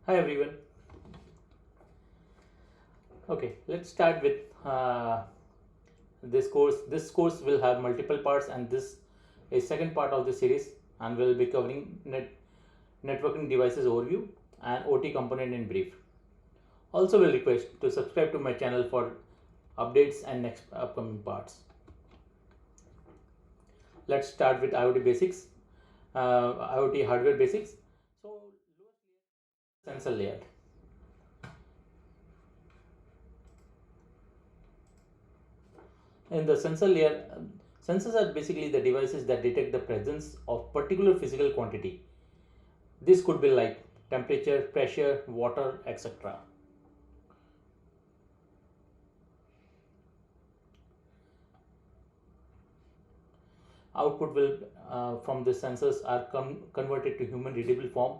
Hi everyone. Okay, let's start with this course. This course will have multiple parts, and this is second part of the series, and we'll be covering networking devices overview and OT component in brief. Also, will request to subscribe to my channel for updates and next upcoming parts. Let's start with IoT basics, IoT hardware basics. So, sensor layer. In the sensor layer, sensors are basically the devices that detect the presence of particular physical quantity. This could be like temperature, pressure, water, etc. Output will from the sensors are converted to human readable form,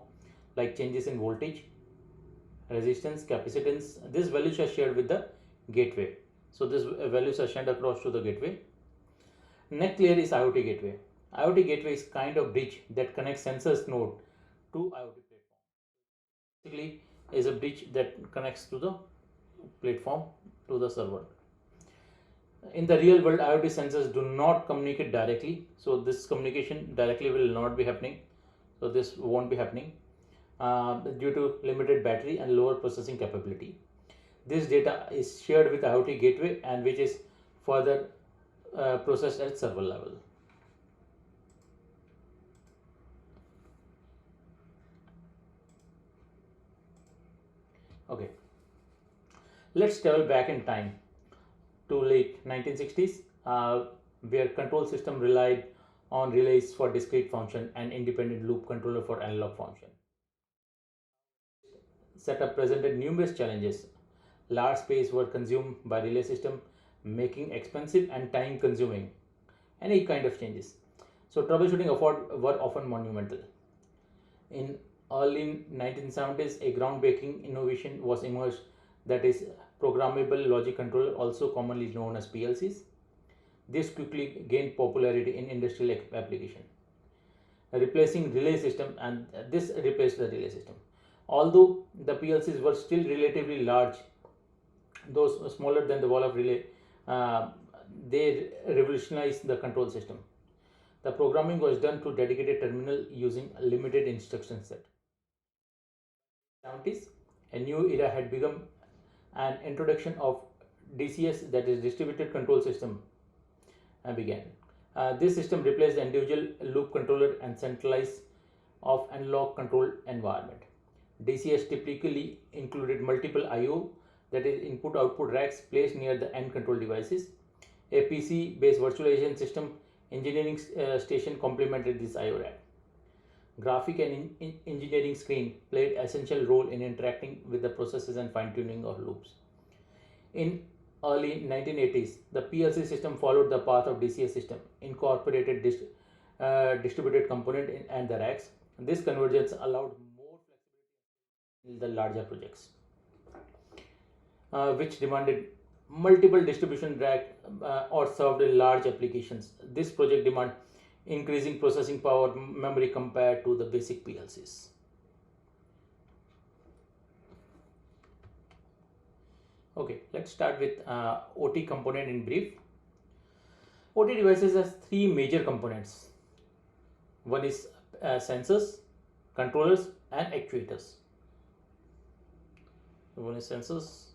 like changes in voltage, resistance, capacitance. These values are shared with the gateway. So these values are sent across to the gateway. Next layer is IoT gateway. IoT gateway is kind of bridge that connects sensors node to IoT platform. Basically, is a bridge that connects to the platform to the server. In the real world, IoT sensors do not communicate directly, so this communication directly will not be happening. So this won't be happening due to limited battery and lower processing capability. This data is shared with IoT gateway, and which is further processed at server level. Okay, let's travel back in time to late 1960s, where control system relied on relays for discrete function and independent loop controller for analog function. Setup presented numerous challenges. Large space were consumed by relay system, making expensive and time consuming any kind of changes. So troubleshooting effort were often monumental. In early 1970s, a groundbreaking innovation was emerged, that is programmable logic controller, also commonly known as PLCs. This quickly gained popularity in industrial application, replacing relay system, and this replaced the relay system. Although the PLCs were still relatively large, those smaller than the wall of relay, uh, they revolutionized the control system. The programming was done to dedicated terminal using a limited instruction set. 70s, a new era had begun, and introduction of DCS, that is distributed control system, began. This system replaced the individual loop controller and centralized of analog control environment. DCS typically included multiple I/O, that is input output racks, placed near the end control devices. A PC based virtualization system engineering station complemented this I/O rack. Graphic and engineering screen played essential role in interacting with the processes and fine tuning of loops. In early 1980s, the PLC system followed the path of DCS system, incorporated distributed component and the racks. This convergence allowed more flexibility in the larger projects, which demanded multiple distribution rack or served in large applications. This project demand increasing processing power memory compared to the basic PLCs. Okay, let's start with OT component in brief. OT devices has three major components. One is sensors, controllers, and actuators. One is sensors,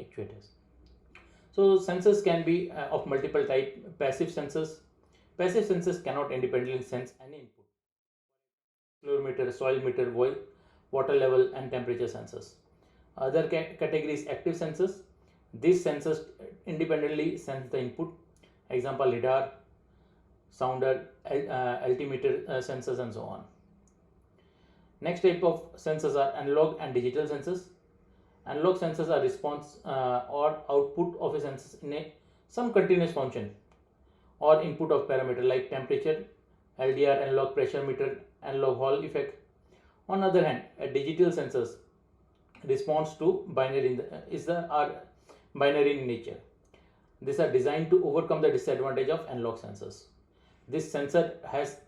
actuators. So sensors can be of multiple type. Passive sensors. Passive sensors cannot independently sense any input. Fluorimeter, soil meter, water level, and temperature sensors. Other categories active sensors. These sensors independently sense the input. Example lidar, sounder, altimeter sensors, and so on. Next type of sensors are analog and digital sensors. Analog sensors are response or output of a sensor in some continuous function or input of parameter like temperature, LDR, analog pressure meter, analog Hall effect. On other hand, a digital sensors response to binary are binary in nature. These are designed to overcome the disadvantage of analog sensors. This sensor has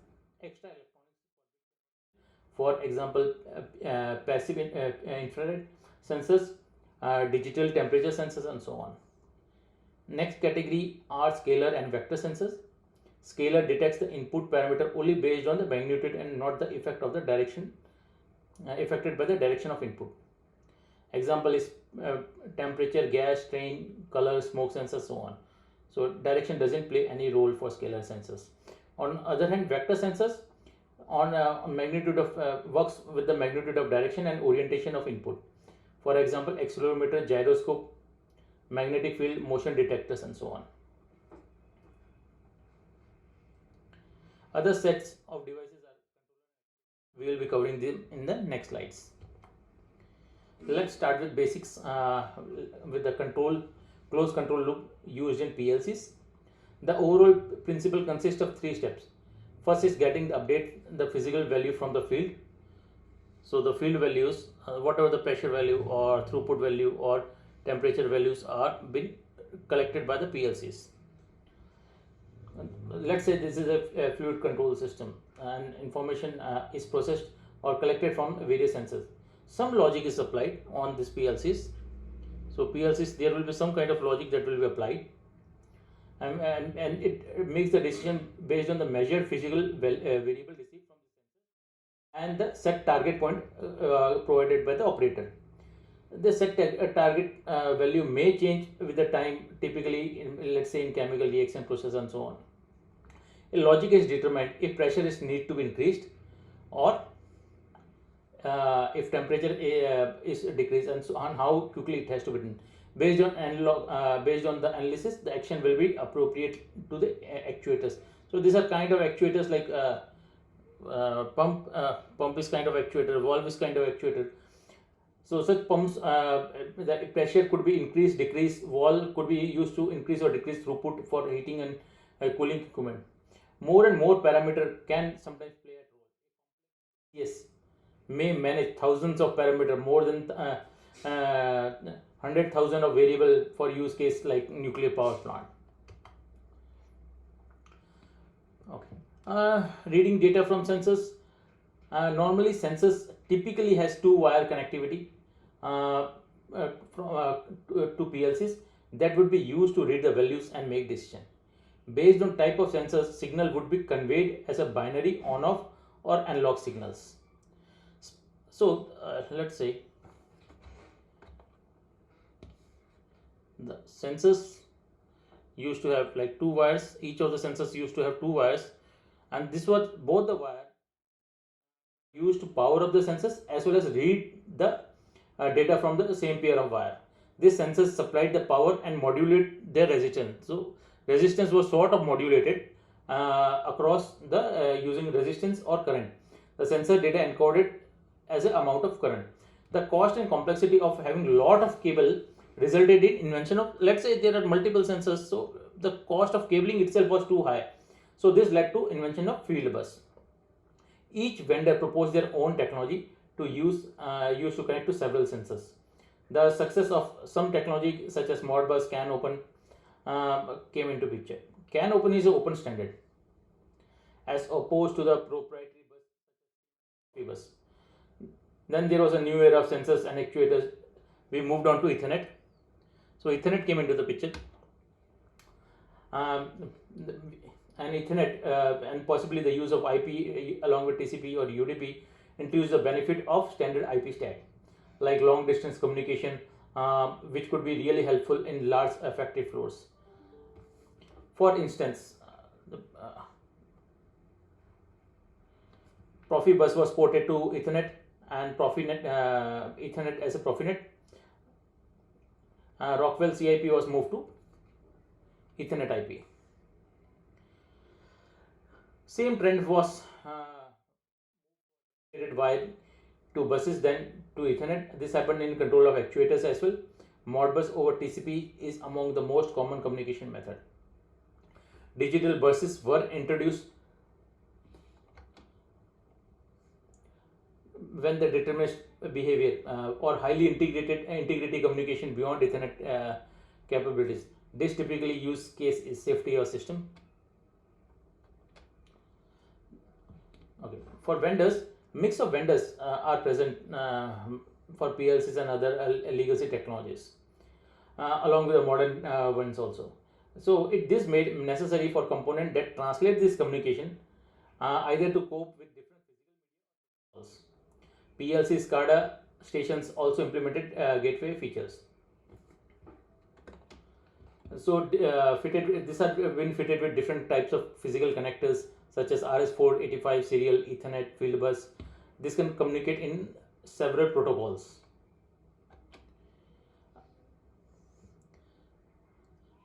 extra electronics For example, passive infrared sensors, digital temperature sensors, and so on. Next category are scalar and vector sensors. Scalar detects the input parameter only based on the magnitude and not the effect of the direction affected by the direction of input. Example is temperature, gas, strain, color, smoke sensors, so on. So direction doesn't play any role for scalar sensors. On other hand, vector sensors on magnitude of works with the magnitude of direction and orientation of input. For example, accelerometer, gyroscope, magnetic field, motion detectors, and so on. Other sets of devices we will be covering them in the next slides. Let's start with basics with the closed control loop used in PLCs. The overall principle consists of 3 steps. First is getting the update the physical value from the field. So the field values, whatever the pressure value or throughput value or temperature values are being collected by the PLCs. Let's say this is a fluid control system and information is processed or collected from various sensors. Some logic is applied on this PLCs. So PLCs, there will be some kind of logic that will be applied, and it makes the decision based on the measured physical variable received from the sensor and the set target point provided by the operator. The set target value may change with the time, typically let's say in chemical reaction process and so on. A logic is determined if pressure is need to be increased or if temperature is decreased, and so on, how quickly it has to be done. Based on the analysis, the action will be appropriate to the actuators. So these are kind of actuators like pump is kind of actuator, valve is kind of actuator. So such pumps, the pressure could be increased, decreased, valve could be used to increase or decrease throughput for heating and cooling equipment. More and more parameter can sometimes play a role. Yes, may manage thousands of parameter, more than 100,000 of variable for use case like nuclear power plant. Okay, reading data from sensors. Normally sensors typically has 2-wire connectivity to PLCs that would be used to read the values and make decision. Based on type of sensors, signal would be conveyed as a binary on-off or analog signals. So let's say the sensors used to have like 2 wires. Each of the sensors used to have 2 wires, and this was both the wire used to power up the sensors as well as read the data from the same pair of wire. These sensors supplied the power and modulate their resistance. So resistance was sort of modulated across the using resistance or current. The sensor data encoded as an amount of current. The cost and complexity of having a lot of cable resulted in invention of, let's say there are multiple sensors, so the cost of cabling itself was too high. So this led to invention of field bus. Each vendor proposed their own technology to use to connect to several sensors. The success of some technology such as Modbus, CAN Open came into picture. CAN Open is an open standard as opposed to the proprietary bus. Then there was a new era of sensors and actuators. We moved on to Ethernet. So Ethernet came into the picture. And Ethernet and possibly the use of IP along with TCP or UDP introduced the benefit of standard IP stack, like long distance communication, which could be really helpful in large effective floors. For instance, Profibus was ported to Ethernet and Profinet, Ethernet as a Profinet. Rockwell CIP was moved to Ethernet IP. Same trend was wire to buses, then to Ethernet. This happened in control of actuators as well. Modbus over TCP is among the most common communication method. Digital buses were introduced when the deterministic behavior or highly integrated communication beyond Ethernet capabilities. This typically use case is safety or system. Okay. For vendors, Mix of vendors are present for PLCs and other legacy technologies, along with the modern ones also. So this made necessary for component that translate this communication either to cope with different physical medias. PLC SCADA stations also implemented gateway features. So these have been fitted with different types of physical connectors such as RS485 serial, Ethernet, field bus. This can communicate in several protocols.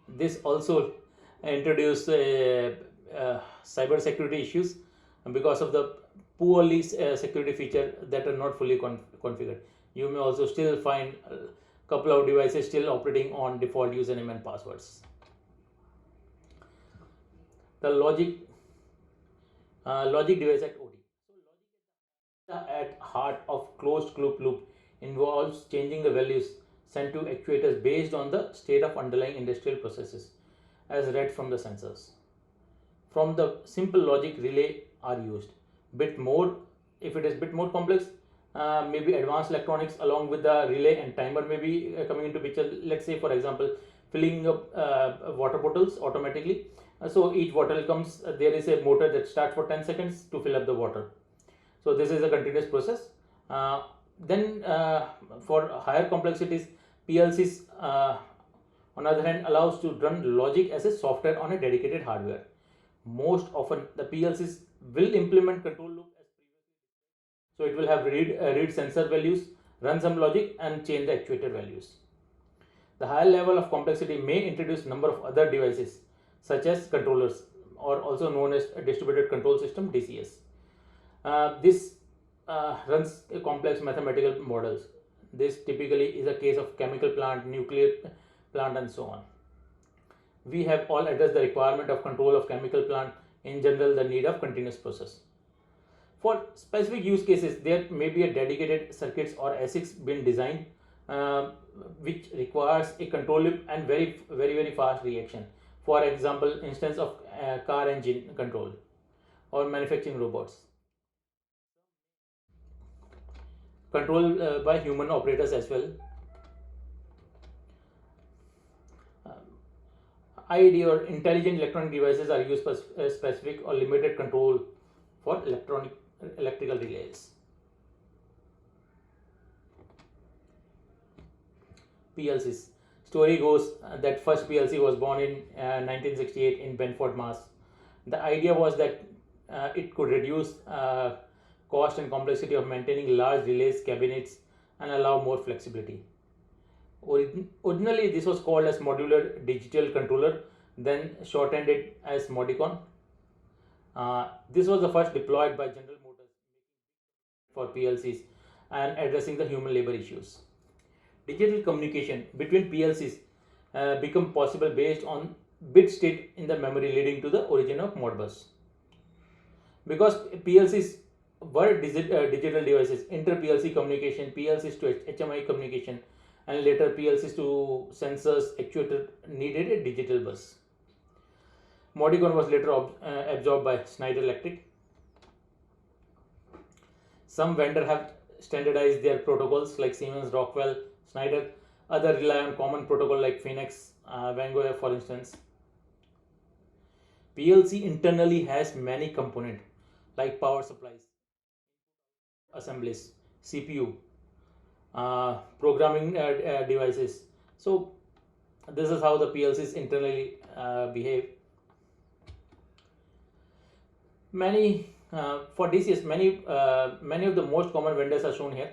This also introduced cyber security issues because of the poorly security feature that are not fully configured. You may also still find a couple of devices still operating on default username and passwords. The logic device at OT. So logic at heart of closed loop involves changing the values sent to actuators based on the state of underlying industrial processes as read from the sensors. From the simple logic, relay are used. Bit more, if it is bit more complex, maybe advanced electronics along with the relay and timer may be coming into picture. Let's say, for example, filling up water bottles automatically. So each bottle comes, there is a motor that starts for 10 seconds to fill up the water. So this is a continuous process. Then for higher complexities, PLCs on the other hand allows to run logic as a software on a dedicated hardware. Most often the PLCs will implement control loop as previously. So it will have read sensor values, run some logic and change the actuator values. The higher level of complexity may introduce number of other devices such as controllers, or also known as a distributed control system, DCS. This runs a complex mathematical models. This typically is a case of chemical plant, nuclear plant and so on. We have all addressed the requirement of control of chemical plant, in general the need of continuous process. For specific use cases, there may be a dedicated circuits or ASICs been designed which requires a control loop and very fast reaction. For example, instance of car engine control or manufacturing robots. Control by human operators as well. ID or intelligent electronic devices are used for specific or limited control for electrical relays. PLCs. Story goes that first PLC was born in 1968 in Benford, Mass. The idea was that it could reduce cost and complexity of maintaining large relays cabinets and allow more flexibility. Originally, this was called as modular digital controller, then shortened it as Modicon. This was the first deployed by General Motors for PLCs and addressing the human labor issues. Digital communication between PLCs become possible based on bit state in the memory, leading to the origin of Modbus. Because PLCs were digital devices, inter-PLC communication, PLCs to HMI communication, and later PLCs to sensors, actuator needed a digital bus. Modicon was later absorbed by Schneider Electric. Some vendors have standardized their protocols like Siemens, Rockwell, Schneider. Other rely on common protocol like Phoenix, Vanguard for instance. PLC internally has many components like power supplies, assemblies, CPU, programming devices. So this is how the PLCs internally behave. Many for DCS, many of the most common vendors are shown here.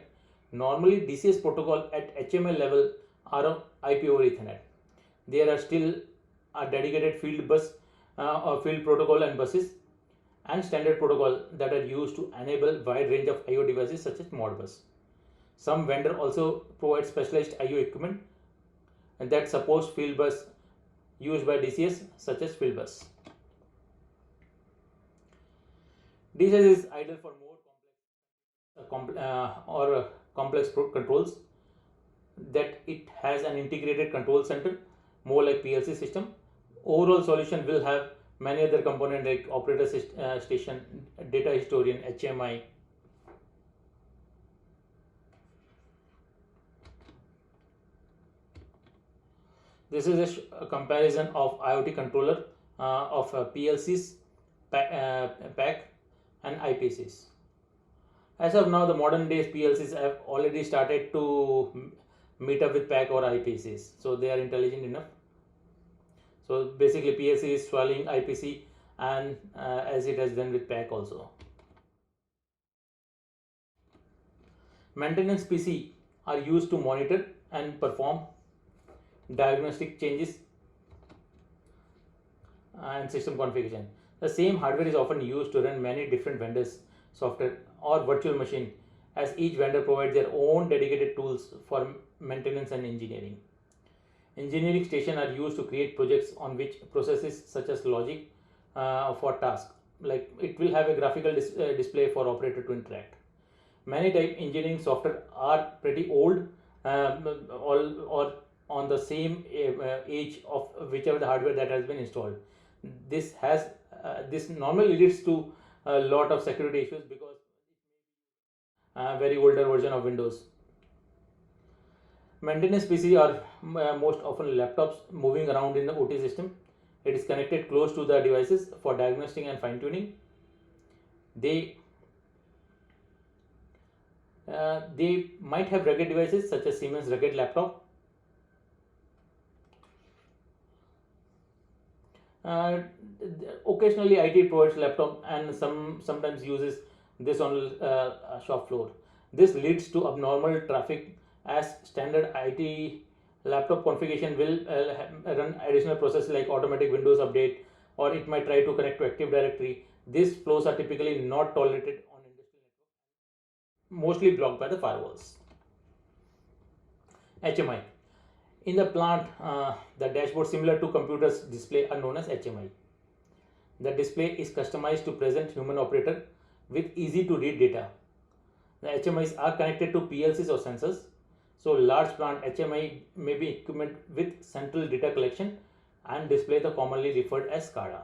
Normally, DCS protocol at HMI level are on IP over Ethernet. There are still a dedicated field bus or field protocol and buses, and standard protocol that are used to enable wide range of IO devices such as Modbus. Some vendor also provide specialized IO equipment and that supports field bus used by DCS such as field bus. DCS is ideal for more complex controls, that it has an integrated control center, more like PLC system. Overall solution will have many other components like operator station, data historian, HMI. This is a comparison of IoT controller of PLCs, PAC, and IPCs. As of now, the modern days PLCs have already started to meet up with PAC or IPCs, so they are intelligent enough. So basically, PLC is swallowing IPC, and as it has done with PAC also. Maintenance PC are used to monitor and perform diagnostic changes and system configuration. The same hardware is often used to run many different vendors' software or virtual machine, as each vendor provides their own dedicated tools for maintenance and engineering. Engineering stations are used to create projects on which processes such as logic for tasks. Like it will have a graphical display for operator to interact. Many type engineering software are pretty old, or on the same age of whichever the hardware that has been installed. This normally leads to a lot of security issues because very older version of Windows. Maintenance PC are most often laptops moving around in the OT system. It is connected close to the devices for diagnostic and fine tuning. They they might have rugged devices such as Siemens rugged laptop. Uh, Occasionally, IT provides laptop and sometimes uses this on shop floor. This leads to abnormal traffic as standard IT laptop configuration will run additional processes like automatic Windows update, or it might try to connect to Active Directory. These flows are typically not tolerated on industrial networks, mostly blocked by the firewalls. HMI. In the plant, the dashboard similar to computers display are known as HMI. The display is customized to present human operator with easy to read data. The HMIs are connected to PLCs or sensors. So large plant HMI may be equipment with central data collection and display, the commonly referred as SCADA.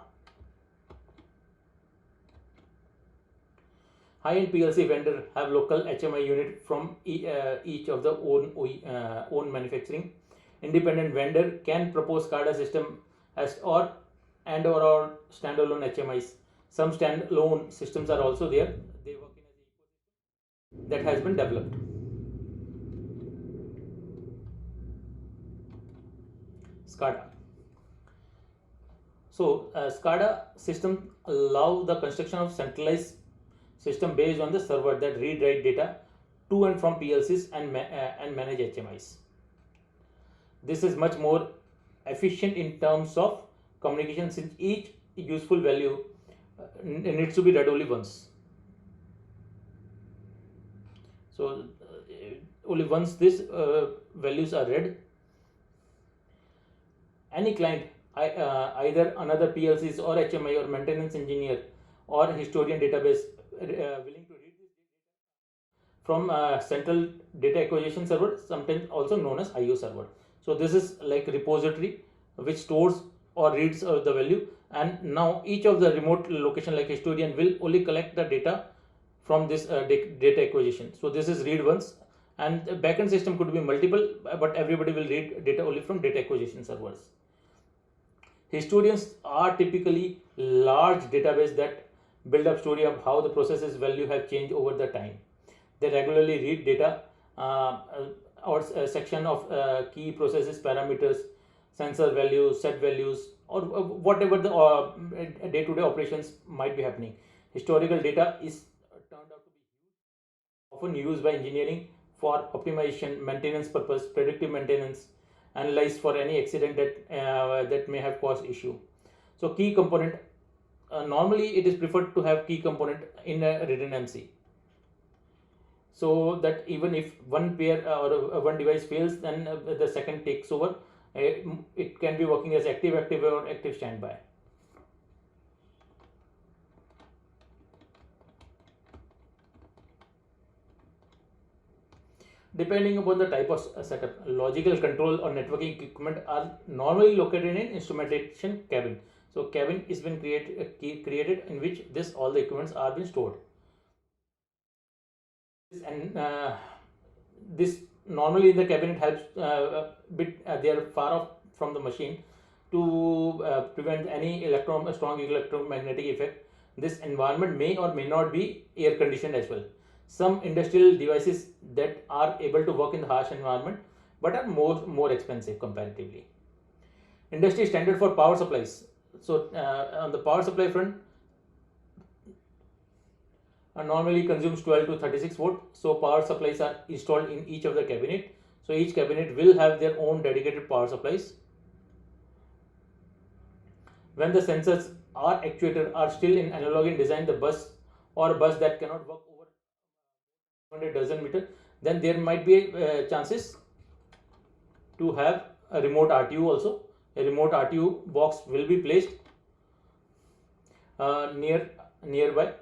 High-end PLC vendor have local HMI unit from each of the own manufacturing. Independent vendor can propose SCADA system as or standalone HMIs. Some standalone systems are also there. They work in an ecosystem that has been developed. SCADA. So SCADA system allow the construction of centralized system based on the server that read write data to and from PLCs and manage HMIs. This is much more efficient in terms of communication, since each useful value needs to be read only once. So only once these values are read, any client, either another PLCs or HMI or maintenance engineer or historian database willing to read this from central data acquisition server, sometimes also known as IO server. So this is like repository which stores or reads the value, and now each of the remote location like historian will only collect the data from this data acquisition. So this is read once, and the backend system could be multiple, but everybody will read data only from data acquisition servers. Historians are typically large database that build up story of how the processes value have changed over the time. They regularly read data or a section of key processes parameters, sensor values, set values, or whatever the day-to-day operations might be happening. Historical data is turned out to be often used by engineering for optimization, maintenance purpose, predictive maintenance, analyze for any accident that may have caused issue. So key component, normally it is preferred to have key component in a redundancy, so that even if one pair or one device fails, then the second takes over. It can be working as active or active standby. Depending upon the type of setup, logical control or networking equipment are normally located in instrumentation cabin. So cabin is been created in which this all the equipments are being stored. And this normally in the cabinet helps bit they are far off from the machine to prevent any strong electromagnetic effect. This environment may or may not be air conditioned as well. Some industrial devices that are able to work in the harsh environment but are more expensive comparatively. Industry standard for power supplies. So on the power supply front, normally consumes 12 to 36 volt. So power supplies are installed in each of the cabinet. So each cabinet will have their own dedicated power supplies. When the sensors or actuator are still in analog in design, the bus or bus that cannot work over 100 dozen meter, then there might be chances to have a remote RTU also. A remote RTU box will be placed nearby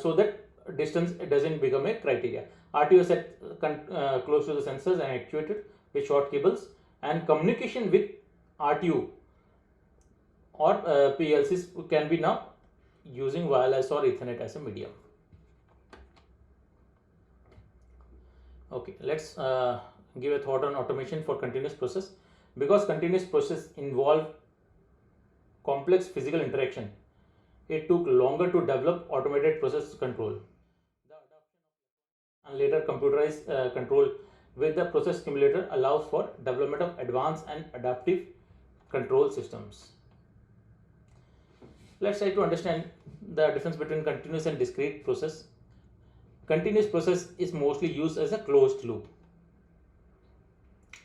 so that distance doesn't become a criteria. RTU is set close to the sensors and actuated with short cables, and communication with RTU or PLCs can be now using wireless or Ethernet as a medium. Okay, let's give a thought on automation for continuous process. Because continuous process involve complex physical interaction, it took longer to develop automated process control. The adoption of and later computerized control with the process simulator allows for development of advanced and adaptive control systems. Let's try to understand the difference between continuous and discrete process. Continuous process is mostly used as a closed loop.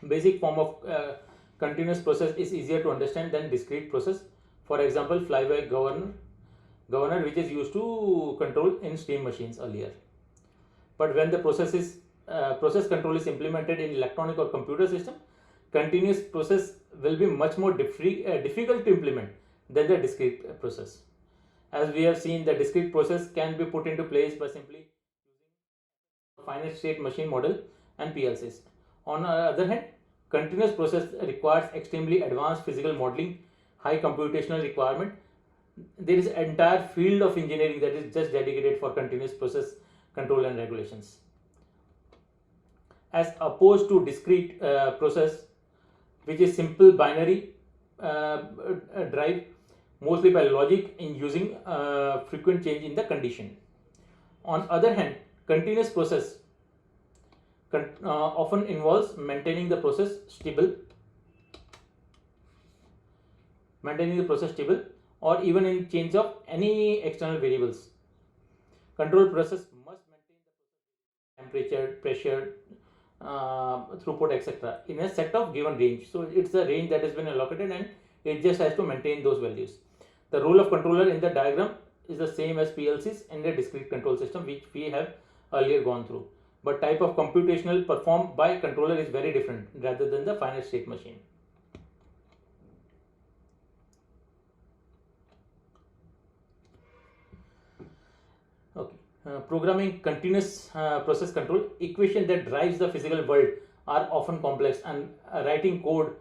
Basic form of continuous process is easier to understand than discrete process. For example, fly-by governor which is used to control in steam machines earlier. But when the process control is implemented in electronic or computer system, continuous process will be much more difficult to implement than the discrete process. As we have seen, the discrete process can be put into place by simply using finite state machine model and PLCs. On the other hand, continuous process requires extremely advanced physical modeling, high computational requirement. There is an entire field of engineering that is just dedicated for continuous process control and regulations. As opposed to discrete process, which is simple binary drive, mostly by logic in using frequent change in the condition. On other hand, continuous process often involves maintaining the process stable, or even in change of any external variables. Control process must maintain the temperature, pressure, throughput, etc. in a set of given range. So it's a range that has been allocated and it just has to maintain those values. The role of controller in the diagram is the same as PLCs in the discrete control system, which we have earlier gone through. But type of computational performed by controller is very different rather than the finite state machine. Okay, programming continuous process control, equation that drives the physical world are often complex, and writing code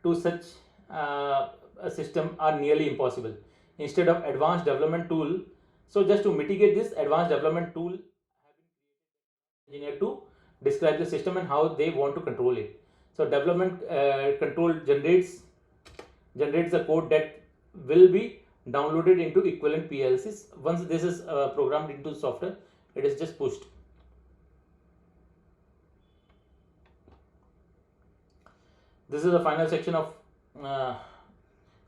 to such a system are nearly impossible. Instead of advanced development tool, so just to mitigate this, advanced development tool have been created by engineer to describe the system and how they want to control it. So development control generates the code that will be downloaded into equivalent PLCs. Once this is programmed into software, it is just pushed. This is the final section of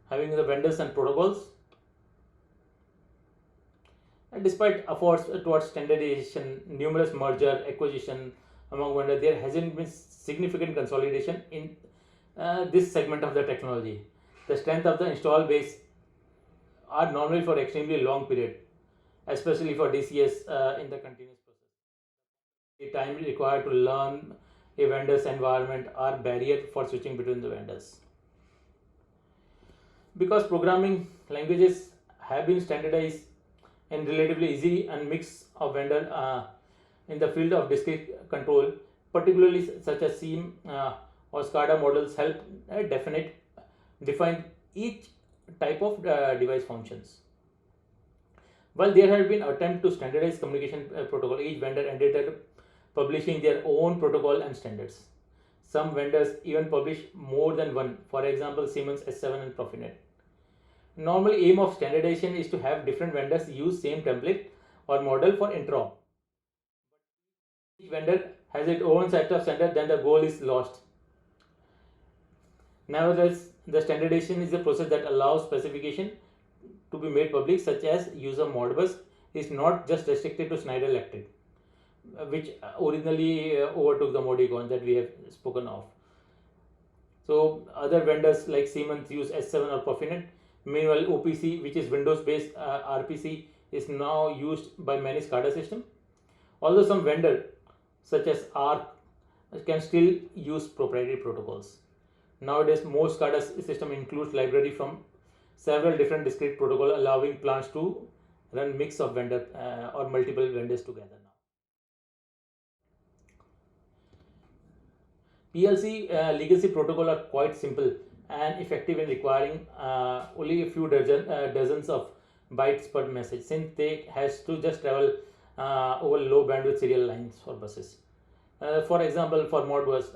having the vendors and protocols. And despite efforts towards standardization, numerous merger, acquisition among vendors, there hasn't been significant consolidation in this segment of the technology. The strength of the install base are normally for extremely long period, especially for DCS in the continuous process. The time required to learn a vendor's environment are barrier for switching between the vendors. Because programming languages have been standardized and relatively easy and mix of vendor in the field of discrete control, particularly such as SIEM or SCADA models help define each type of device functions. While there have been attempts to standardize communication protocol, each vendor ended up publishing their own protocol and standards. Some vendors even publish more than one, for example, Siemens S7 and Profinet. Normally, aim of standardization is to have different vendors use same template or model for interop. Each vendor has its own set of standards, then the goal is lost. Nevertheless, the standardization is a process that allows specification to be made public, such as use of Modbus is not just restricted to Schneider Electric, which originally overtook the Modicon that we have spoken of. So other vendors like Siemens use S7 or Profinet. Meanwhile, OPC, which is Windows-based RPC, is now used by many SCADA systems. Although some vendor such as ARC can still use proprietary protocols. Nowadays, most SCADA system includes library from several different discrete protocols, allowing plants to run mix of vendor or multiple vendors together now. PLC legacy protocol are quite simple and effective in requiring only a few dozens of bytes per message, since they has to just travel over low bandwidth serial lines or buses. For example, for Modbus,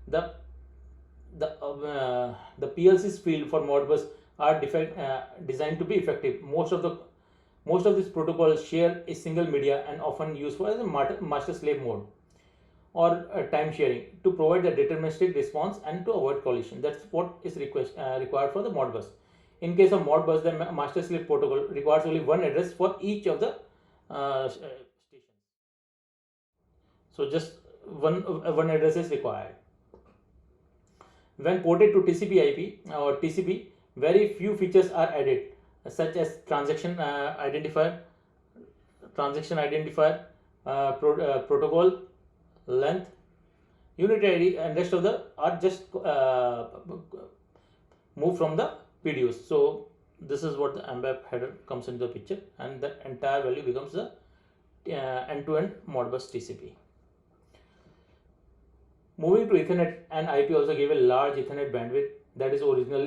the PLC's field for Modbus are designed to be effective. Most of these protocols share a single media and often used for as a master-slave mode or time sharing to provide the deterministic response and to avoid collision. That's what is required for the Modbus. In case of Modbus, the master-slave protocol requires only one address for each of the stations. So just one address is required. When ported to TCP/IP or TCP, very few features are added, such as transaction identifier, protocol length, unit ID, and rest of the are just moved from the PDUs. So this is what the AMBAP header comes into the picture, and the entire value becomes the end-to-end Modbus TCP. Moving to Ethernet and IP also gave a large Ethernet bandwidth that is original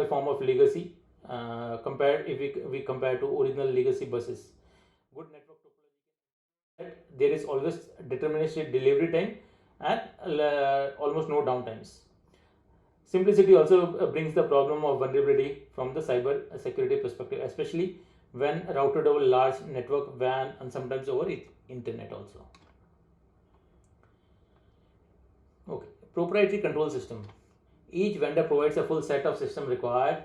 form of legacy if we compare to original legacy buses. Good network topology, there is always deterministic delivery time and almost no downtimes. Simplicity also brings the problem of vulnerability from the cyber security perspective, especially when routed over large network, WAN, and sometimes over internet also. Okay, proprietary control system. Each vendor provides a full set of system required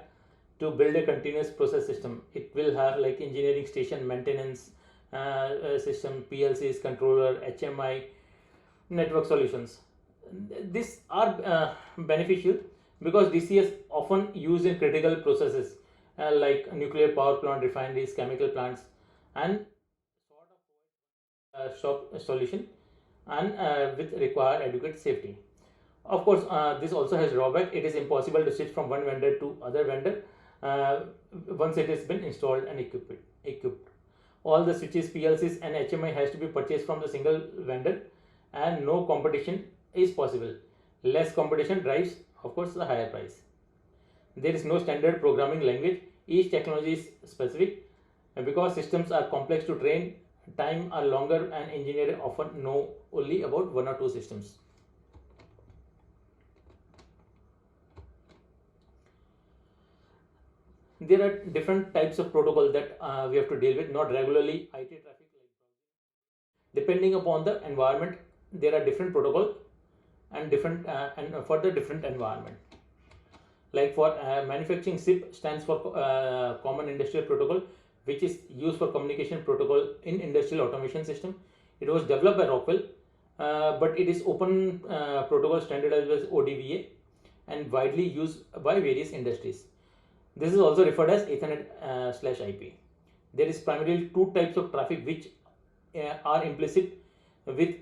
to build a continuous process system. It will have like engineering station, maintenance system, PLCs, controller, HMI, network solutions. These are beneficial because DCS often used in critical processes like nuclear power plant, refineries, chemical plants, and sort of shop solution and with required adequate safety. Of course, this also has drawback. It is impossible to switch from one vendor to other vendor once it has been installed and equipped. All the switches, PLCs, and HMI has to be purchased from the single vendor, and no competition is possible. Less competition drives, of course, the higher price. There is no standard programming language. Each technology is specific, and because systems are complex to train, time are longer, and engineers often know only about one or two systems. There are different types of protocol that we have to deal with, not regularly IT traffic. Depending upon the environment, there are different protocol and different and for the different environment. Like for manufacturing, SIP stands for Common Industrial Protocol, which is used for communication protocol in industrial automation system. It was developed by Rockwell, but it is open protocol standardized as ODVA and widely used by various industries. This is also referred as Ethernet/IP. There is primarily two types of traffic which are implicit with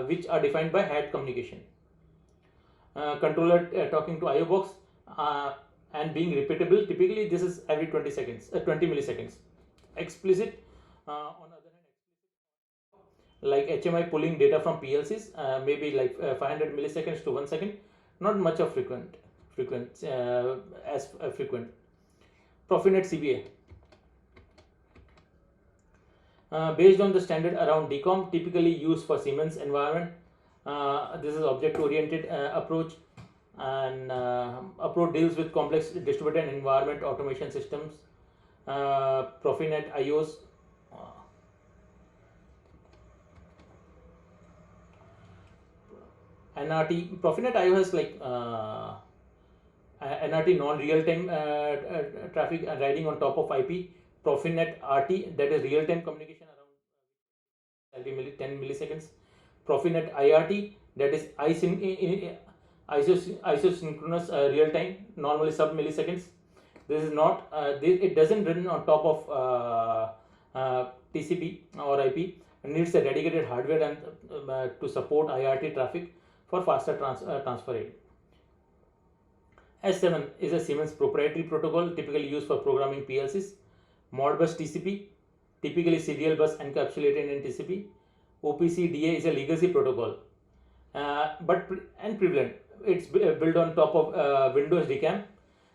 which are defined by HAT communication. Controller talking to IO box and being repeatable. Typically, this is every 20 milliseconds. Explicit, on the other hand, like HMI pulling data from PLCs, maybe like 500 milliseconds to 1 second. Not much of frequent. Profinet CBA. Based on the standard around DCOM, typically used for Siemens environment, This is object-oriented approach, and approach deals with complex distributed environment automation systems. Profinet IOs. NRT Profinet IO has like NRT non-real-time traffic riding on top of IP. Profinet RT, that is real-time communication around every 10 milliseconds. Profinet IRT, that is isosynchronous real-time, normally sub milliseconds. This is not it doesn't run on top of TCP or IP. It needs a dedicated hardware and to support IRT traffic for faster transfer rate. S7 is a Siemens proprietary protocol typically used for programming PLCs. Modbus TCP, typically serial bus encapsulated in TCP. OPC DA is a legacy protocol, but prevalent. It's built on top of Windows DCAM,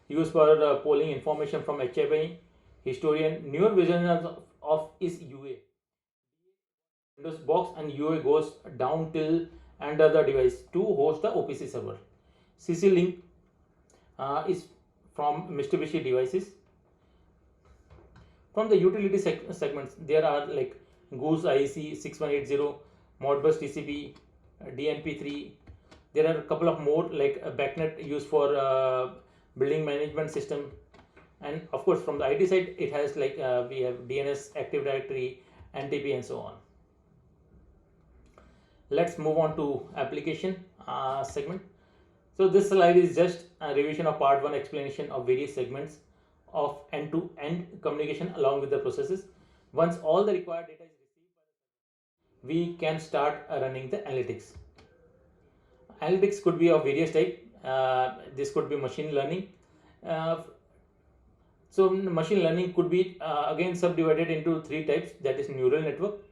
used for polling information from HMI. Historian, newer version of is UA. Windows box and UA goes down till under the device to host the OPC server. CC Link is from Mitsubishi devices. From the utility segments, there are like Goose IEC 6180, Modbus TCP, DNP3. There are a couple of more like BACnet used for building management system, and of course from the IT side it has like we have DNS, Active Directory, NTP, and so on. Let's move on to application segment. So this slide is just a revision of part 1 explanation of various segments of end-to-end communication along with the processes. Once all the required data is received, we can start running the analytics. Analytics could be of various types. This could be machine learning. So machine learning could be again subdivided into 3 types, that is neural network,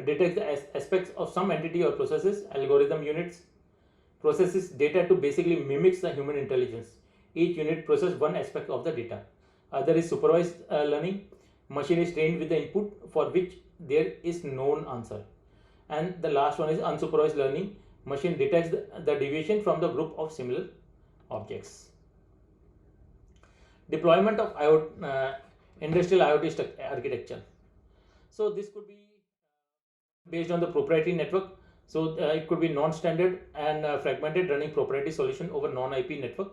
detects the aspects of some entity or processes. Algorithm units processes data to basically mimics the human intelligence. Each unit processes one aspect of the data. Other is supervised learning. Machine is trained with the input for which there is known answer. And the last one is unsupervised learning. Machine detects the deviation from the group of similar objects. Deployment of industrial IoT architecture. So this could be based on the proprietary network. So it could be non-standard and fragmented, running proprietary solution over non-IP network.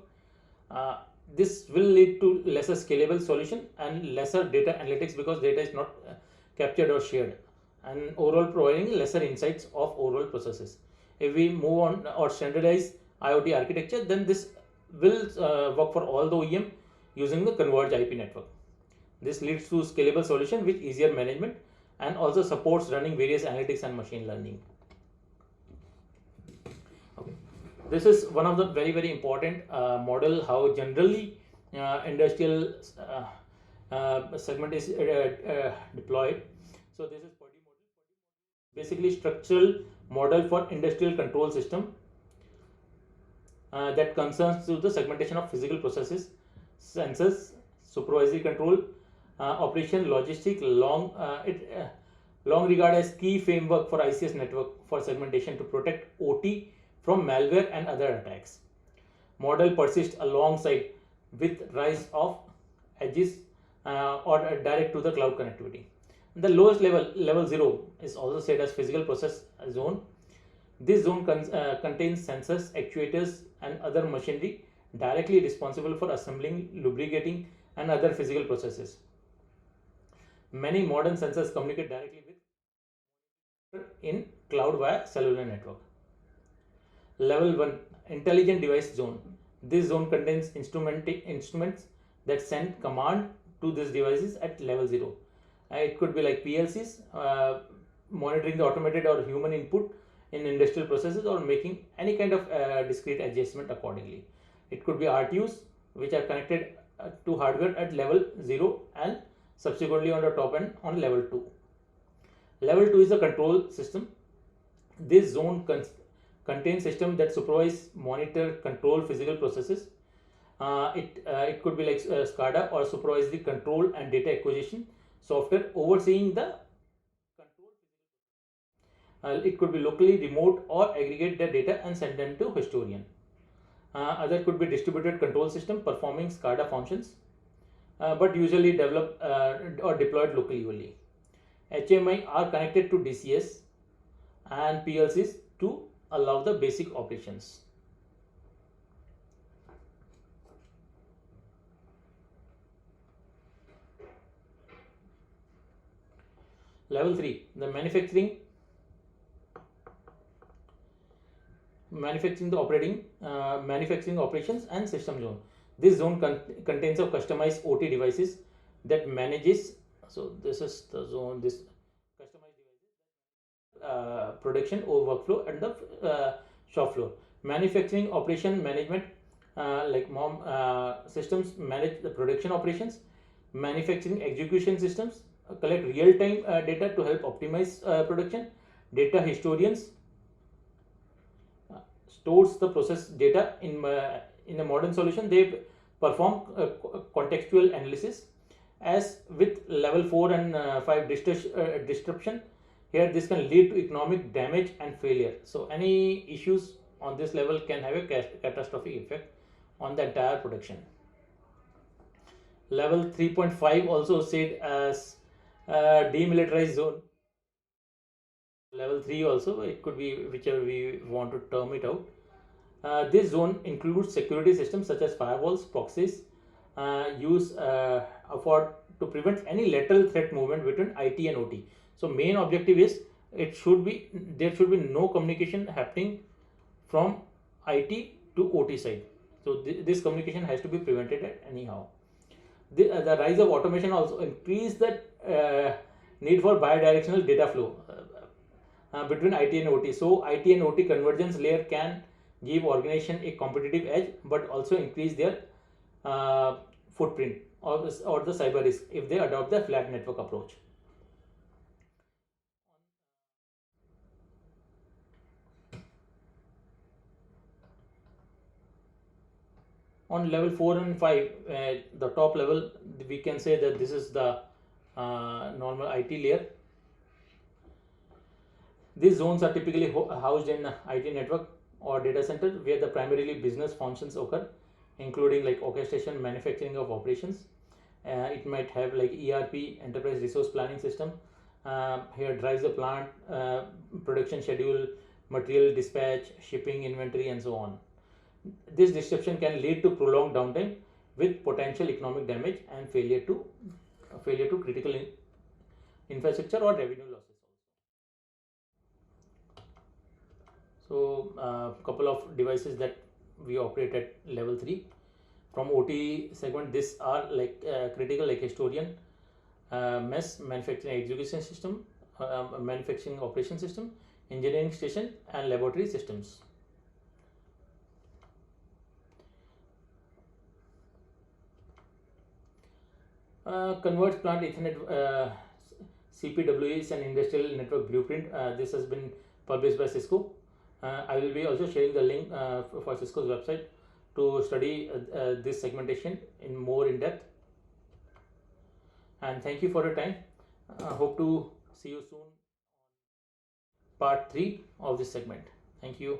This will lead to lesser scalable solution and lesser data analytics because data is not captured or shared, and overall providing lesser insights of overall processes. If we move on or standardize IoT architecture, then this will work for all the OEM using the converged IP network. This leads to scalable solution with easier management and also supports running various analytics and machine learning. Okay. This is one of the very important model how generally industrial segment is deployed. So this is Purdy model. Basically structural model for industrial control system that concerns to the segmentation of physical processes, sensors, supervisory control, operation, logistic, long regard as key framework for ICS network for segmentation to protect OT from malware and other attacks. Model persists alongside with rise of edges or direct to the cloud connectivity. The lowest level 0, is also said as physical process zone. This zone contains sensors, actuators, and other machinery directly responsible for assembling, lubricating, and other physical processes. Many modern sensors communicate directly with in cloud via cellular network. Level 1, intelligent device zone. This zone contains instruments that send command to these devices at level 0. It could be like PLCs monitoring the automated or human input in industrial processes or making any kind of discrete adjustment accordingly. It could be RTUs which are connected to hardware at level 0 and subsequently on the top end on level 2. Level 2 is the control system. This zone contains systems that supervise, monitor, control physical processes. It could be like SCADA or supervisory control and data acquisition software overseeing the control. It could be locally, remote, or aggregate the data and send them to historian. Other could be distributed control system performing SCADA functions, but usually developed or deployed locally only. HMI are connected to DCS and PLCs to allow the basic operations. Level 3, the manufacturing operations and system zone. This zone contains of customized OT devices that manages. So this is the zone. This customized devices production or workflow at the shop floor. Manufacturing operation management, like mom systems manage the production operations. Manufacturing execution systems collect real-time data to help optimize production. Data historians stores the process data in a modern solution. They perform contextual analysis. As with level 4 and 5 disruption, here this can lead to economic damage and failure. So any issues on this level can have a catastrophic effect on the entire production. Level 3.5 also said as demilitarized zone. Level 3 also, it could be whichever we want to term it out. This zone includes security systems such as firewalls, proxies, use afford to prevent any lateral threat movement between IT and OT. So main objective is there should be no communication happening from IT to OT side. So this communication has to be prevented at anyhow. The rise of automation also increase the need for bidirectional data flow between IT and OT. So IT and OT convergence layer can give organization a competitive edge, but also increase their footprint or the cyber risk if they adopt the flat network approach. On level 4 and 5, the top level, we can say that this is the normal IT layer. These zones are typically housed in IT network or data center where the primarily business functions occur, including like orchestration, manufacturing of operations. It might have like ERP, enterprise resource planning system. Here drives the plant, production schedule, material dispatch, shipping, inventory, and so on. This disruption can lead to prolonged downtime with potential economic damage and failure to critical infrastructure or revenue losses. So a couple of devices that we operate at level 3 from OT segment. These are like critical, like historian, MES, manufacturing execution system, manufacturing operation system, engineering station, and laboratory systems. Converts plant Ethernet CPWE is an industrial network blueprint. This has been published by Cisco. I will be also sharing the link for Cisco's website to study this segmentation in depth. And thank you for your time. Hope to see you soon on part 3 of this segment. Thank you.